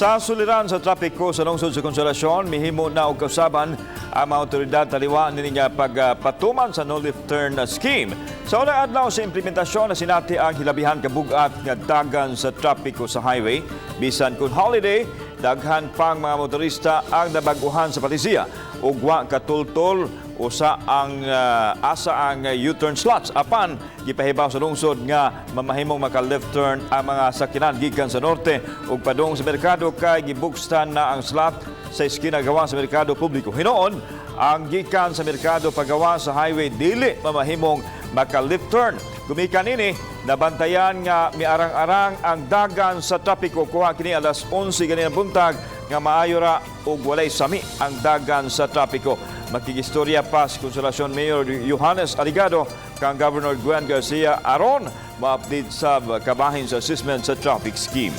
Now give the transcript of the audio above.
Sa suliran sa trapiko sa lungsod sa Consolacion, mihimo na og kausaban ang mga otoridad taliwa nini nga pagpatuman sa no-left turn scheme. Sa unang adlaw sa implementasyon na sinati ang hilabihan kabugat nga dagan sa trapiko sa highway. Bisan kun holiday, daghan pang mga motorista ang nabaguhan sa palisiya. Ug wa katultol usa ang asa ang U-turn slots apan gipahibaw sa lungsod nga mamahimong maka-left turn ang mga sakyanan gikan sa norte ug padung sa merkado kay gibukstan na ang slot sa eskina gawa sa merkado publiko. Hinoon ang gikan sa merkado pagawa sa highway dili mamahimong maka-left turn. Gumikan ini nabantayan nga miarang-arang ang dagan sa trapiko kuha kini alas 11 ganina buntag nga maayo ra ug walay sami ang dagan sa trapiko. Makigistorya pa si Consolacion Mayor Johannes Aligado kang Governor Gwen Garcia Aron ma-update sa kabahin sa assessment sa traffic scheme.